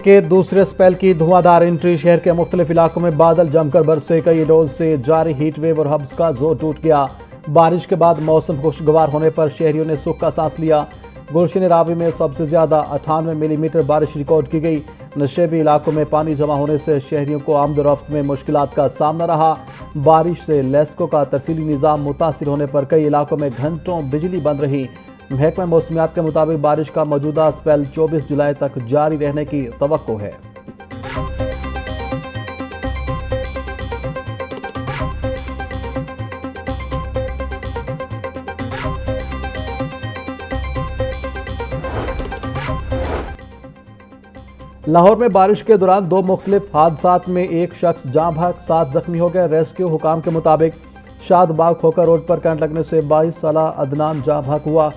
کے دوسرے سپیل کی دھواندار انٹری، شہر کے مختلف علاقوں میں بادل جم کر برسے، کئی روز سے جاری ہیٹ ویو اور ہبس کا زور ٹوٹ گیا۔ بارش کے بعد موسم خوشگوار ہونے پر شہریوں نے سکھ کا سانس لیا۔ گلشن راوی میں سب سے زیادہ 98 ملی میٹر بارش ریکارڈ کی گئی۔ نشیبی علاقوں میں پانی جمع ہونے سے شہریوں کو آمد و رفت میں مشکلات کا سامنا رہا۔ بارش سے لیسکو کا ترسیلی نظام متاثر ہونے پر کئی علاقوں میں گھنٹوں بجلی بند رہی۔ محکمہ موسمیات کے مطابق بارش کا موجودہ سپیل 24 جولائی تک جاری رہنے کی توقع ہے۔ لاہور میں بارش کے دوران 2 مختلف حادثات میں ایک شخص جاں بحق 7 زخمی ہو گئے۔ ریسکیو حکام کے مطابق شاد باغ کھوکھر روڈ پر کرنٹ لگنے سے 22 سالہ عدنان جاں بحق ہوا،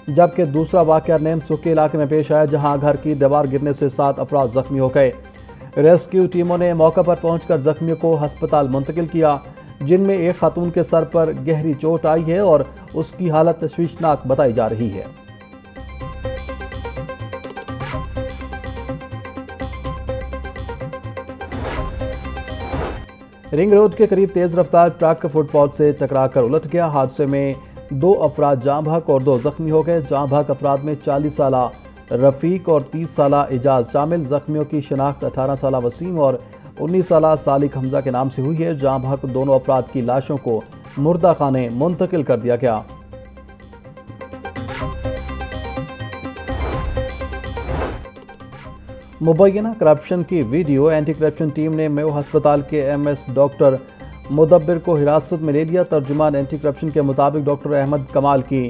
جبکہ دوسرا واقعہ نیم سکھ کے علاقے میں پیش آیا، جہاں گھر کی دیوار گرنے سے 7 افراد زخمی ہو گئے۔ ریسکیو ٹیموں نے موقع پر پہنچ کر زخمیوں کو ہسپتال منتقل کیا، جن میں ایک خاتون کے سر پر گہری چوٹ آئی ہے اور اس کی حالت تشویشناک بتائی جا رہی ہے۔ رنگ روڈ کے قریب تیز رفتار ٹرک فٹ پاتھ سے ٹکرا کر الٹ گیا۔ حادثے میں 2 افراد جاں بحق اور 2 زخمی ہو گئے۔ جاں بحق افراد میں 40 سالہ رفیق اور 30 سالہ اعجاز شامل۔ زخمیوں کی شناخت 18 سالہ وسیم اور 19 سالہ سالک حمزہ کے نام سے ہوئی ہے۔ جاں بحق دونوں افراد کی لاشوں کو مردہ خانے منتقل کر دیا گیا۔ مبینہ کرپشن کی ویڈیو، اینٹی کرپشن ٹیم نے میو ہسپتال کے ایم ایس ڈاکٹر مدبر کو حراست میں لے لیا۔ ترجمان اینٹی کرپشن کے مطابق ڈاکٹر احمد کمال کی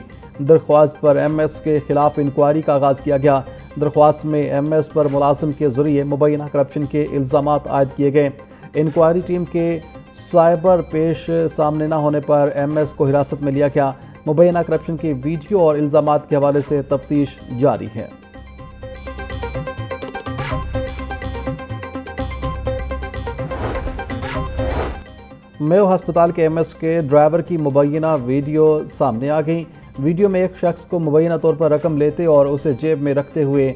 درخواست پر ایم ایس کے خلاف انکوائری کا آغاز کیا گیا۔ درخواست میں ایم ایس پر ملازم کے ذریعے مبینہ کرپشن کے الزامات عائد کیے گئے۔ انکوائری ٹیم کے سائبر پیش سامنے نہ ہونے پر ایم ایس کو حراست میں لیا گیا۔ مبینہ کرپشن کی ویڈیو اور الزامات کے حوالے سے تفتیش جاری ہے۔ میو ہسپتال کے ایم ایس کے ڈرائیور کی مبینہ ویڈیو سامنے آ گئی۔ ویڈیو میں ایک شخص کو مبینہ طور پر رقم لیتے اور اسے جیب میں رکھتے ہوئے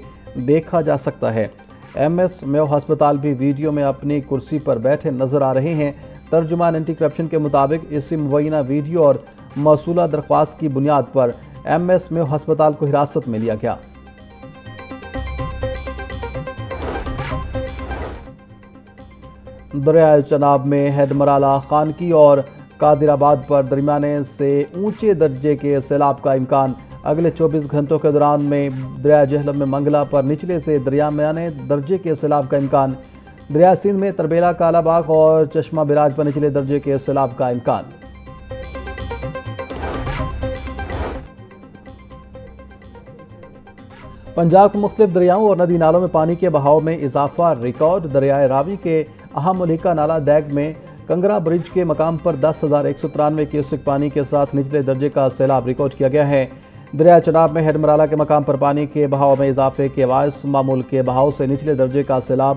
دیکھا جا سکتا ہے۔ ایم ایس میو ہسپتال بھی ویڈیو میں اپنی کرسی پر بیٹھے نظر آ رہے ہیں۔ ترجمان اینٹی کرپشن کے مطابق اسی مبینہ ویڈیو اور موصولہ درخواست کی بنیاد پر ایم ایس میو ہسپتال کو حراست میں لیا گیا۔ دریائے چناب میں ہیڈ مرالہ، خانکی اور قادر آباد پر درمیانے سے اونچے درجے کے سیلاب کا امکان۔ اگلے 24 گھنٹوں کے دوران میں دریائے جہلم میں منگلہ پر نچلے سے درمیانے درجے کے سیلاب کا امکان۔ دریائے سندھ میں تربیلا، کالا باغ اور چشمہ براج پر نچلے درجے کے سیلاب کا امکان۔ پنجاب کے مختلف دریاؤں اور ندی نالوں میں پانی کے بہاؤ میں اضافہ ریکارڈ۔ دریائے راوی کے اہم ملحقہ نالہ ڈیگ میں کنگرا برج کے مقام پر 10,193 کیوسک پانی کے ساتھ نچلے درجے کا سیلاب ریکارڈ کیا گیا ہے۔ دریائے چناب میں ہیڈ مرالہ کے مقام پر پانی کے بہاؤ میں اضافے کے باعث معمول کے بہاؤ سے نچلے درجے کا سیلاب،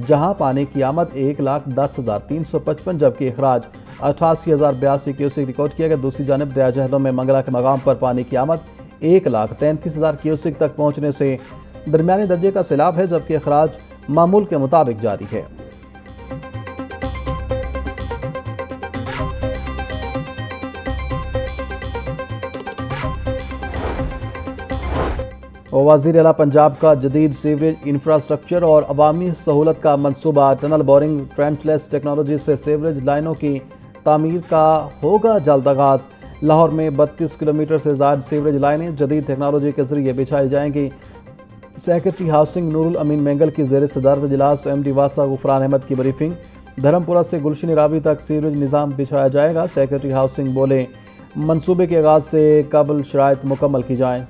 جہاں پانی کی آمد 1,10,355 جبکہ اخراج 88,082 کیوسک ریکارڈ کیا گیا۔ دوسری جانب دریائے جہلم میں منگلہ کے مقام پر پانی کی آمد 1,33,000 کیوسک تک پہنچنے سے درمیانے درجے کا سیلاب ہے، جبکہ اخراج معمول کے مطابق جاری ہے۔ وزیر اعلیٰ پنجاب کا جدید سیوریج انفراسٹرکچر اور عوامی سہولت کا منصوبہ ٹنل بورنگ ٹرینچ لیس ٹیکنالوجی سے سیوریج لائنوں کی تعمیر کا ہوگا جلد آغاز۔ لاہور میں 32 کلومیٹر سے زائد سیوریج لائنیں جدید ٹیکنالوجی کے ذریعے بچھائی جائیں گی۔ سیکرٹری ہاؤسنگ نور الامین مینگل کی زیر صدارت اجلاس، ایم ڈی واسا غفران احمد کی بریفنگ۔ دھرمپورہ سے گلشن راوی تک سیوریج نظام بچھایا جائے گا۔ سیکرٹری ہاؤسنگ بولے، منصوبے کے آغاز سے قبل شرائط مکمل کی جائیں۔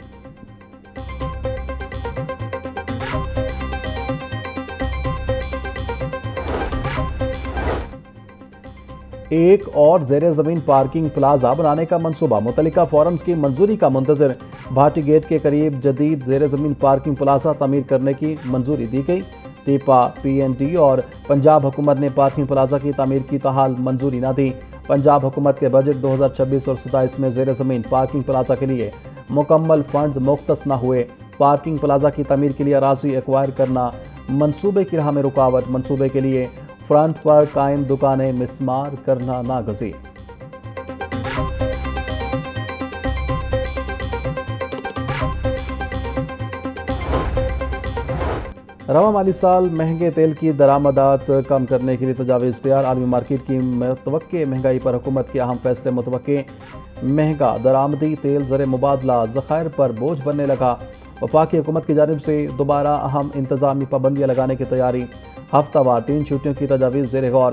ایک اور زیر زمین پارکنگ پلازا بنانے کا منصوبہ، متعلقہ فورمز کی منظوری کا منتظر۔ بھاٹی گیٹ کے قریب جدید زیر زمین پارکنگ پلازا تعمیر کرنے کی منظوری دی گئی۔ ٹیپا، پی این ڈی اور پنجاب حکومت نے پارکنگ پلازا کی تعمیر کی تاحال منظوری نہ دی۔ پنجاب حکومت کے بجٹ 2026 اور 27 میں زیر زمین پارکنگ پلازا کے لیے مکمل فنڈز مختص نہ ہوئے۔ پارکنگ پلازا کی تعمیر کے لیے اراضی ایکوائر کرنا منصوبے کی راہ میں رکاوٹ، منصوبے کے لیے فرنٹ پر قائم دکانیں مسمار کرنا ناگزیر۔ رواں مالی سال مہنگے تیل کی درآمدات کم کرنے کے لیے تجاویز تیار، عالمی مارکیٹ کی متوقع مہنگائی پر حکومت کے اہم فیصلے متوقع مہنگا درآمدی تیل زر مبادلہ ذخائر پر بوجھ بننے لگا، وفاقی حکومت کی جانب سے دوبارہ اہم انتظامی پابندیاں لگانے کی تیاری، ہفتہ وار 3 چھٹیوں کی تجاویز زیر غور۔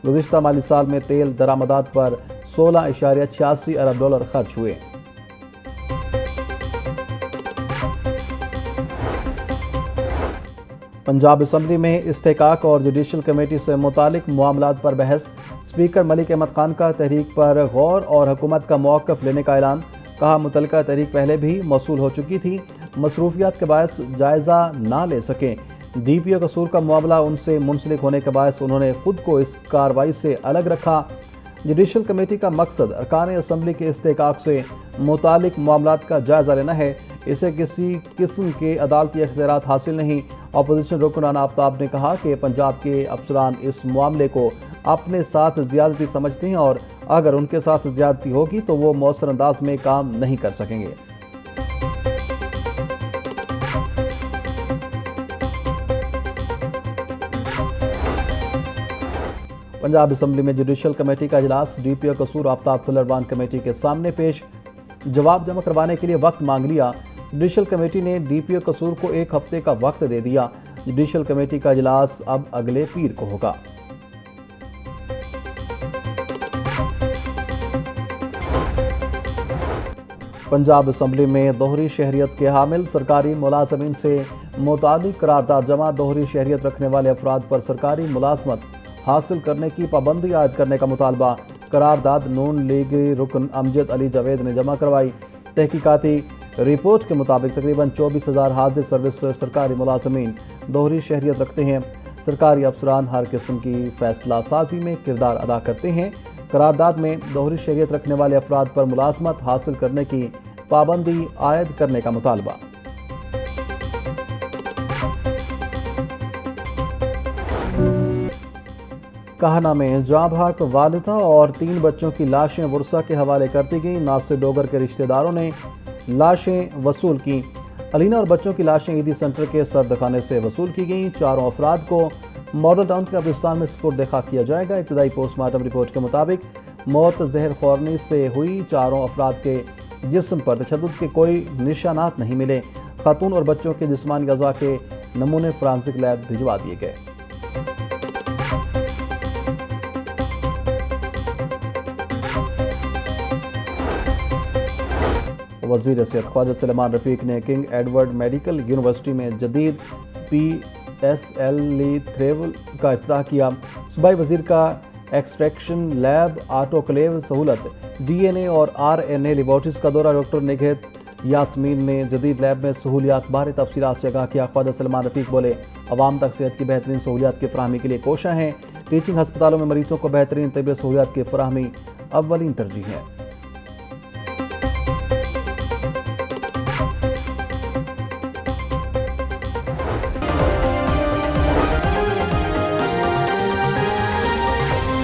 گزشتہ مالی سال میں تیل درآمدات پر $16.86 ارب خرچ ہوئے۔ پنجاب اسمبلی میں استحقاق اور جوڈیشل کمیٹی سے متعلق معاملات پر بحث، اسپیکر ملک احمد خان کا تحریک پر غور اور حکومت کا موقف لینے کا اعلان، کہا متعلقہ تحریک پہلے بھی موصول ہو چکی تھی، مصروفیات کے باعث جائزہ نہ لے سکیں، ڈی پی او قصور کا معاملہ ان سے منسلک ہونے کے باعث انہوں نے خود کو اس کارروائی سے الگ رکھا۔ جوڈیشل کمیٹی کا مقصد ارکان اسمبلی کے استحقاق سے متعلق معاملات کا جائزہ لینا ہے، اسے کسی قسم کے عدالتی اختیارات حاصل نہیں۔ اپوزیشن رکن رانا آفتاب نے کہا کہ پنجاب کے افسران اس معاملے کو اپنے ساتھ زیادتی سمجھتے ہیں اور اگر ان کے ساتھ زیادتی ہوگی تو وہ مؤثر انداز میں کام نہیں کر سکیں گے۔ پنجاب اسمبلی میں جوڈیشل کمیٹی کا اجلاس، ڈی پی او قصور آفتاب فلروان کمیٹی کے سامنے پیش، جواب جمع کروانے کے لیے وقت مانگ لیا۔ جوڈیشل کمیٹی نے ڈی پی او قصور کو 1 ہفتے کا وقت دے دیا۔ جوڈیشل کمیٹی کا اجلاس اب اگلے پیر کو ہوگا۔ پنجاب اسمبلی میں دوہری شہریت کے حامل سرکاری ملازمین سے متعلق قرارداد جمع، دوہری شہریت رکھنے والے افراد پر سرکاری ملازمت حاصل کرنے کی پابندی عائد کرنے کا مطالبہ، قرارداد نون لیگ رکن امجد علی جاوید نے جمع کروائی۔ تحقیقاتی رپورٹ کے مطابق تقریباً 24,000 حاضر سروس سرکاری ملازمین دوہری شہریت رکھتے ہیں۔ سرکاری افسران ہر قسم کی فیصلہ سازی میں کردار ادا کرتے ہیں۔ قرارداد میں دوہری شہریت رکھنے والے افراد پر ملازمت حاصل کرنے کی پابندی عائد کرنے کا مطالبہ۔ کہنا میں جاں بحق والدہ اور 3 بچوں کی لاشیں ورثہ کے حوالے کر دی گئیں، ناصر ڈوگر کے رشتہ داروں نے لاشیں وصول کی۔ علینا اور بچوں کی لاشیں عیدی سینٹر کے سرد خانے سے وصول کی گئیں۔ چاروں افراد کو ماڈل ٹاؤن کے قبرستان میں سپرد خاک کیا جائے گا۔ ابتدائی پوسٹ مارٹم رپورٹ کے مطابق موت زہر خورنی سے ہوئی۔ چاروں افراد کے جسم پر تشدد کے کوئی نشانات نہیں ملے۔ خاتون اور بچوں کے جسمانی اعضاء کے نمونے فرانسک لیب بھجوا دیے گئے۔ وزیر صحت خواجہ سلیمان رفیق نے کنگ ایڈورڈ میڈیکل یونیورسٹی میں جدید PSLE تھریول کا افتتاح کیا۔ صوبائی وزیر کا ایکسٹریکشن لیب، آٹوکلیو سہولت، DNA اور RNA لیبارٹریز کا دورہ، ڈاکٹر نگہت یاسمین نے جدید لیب میں سہولیات بارے تفصیلات سے آگاہ کیا۔ خواجہ سلیمان رفیق بولے، عوام تک صحت کی بہترین سہولیات کی فراہمی کے لیے کوشاں ہیں۔ ٹیچنگ ہسپتالوں میں مریضوں کو بہترین طبی سہولیات کی فراہمی اولین ترجیح ہے۔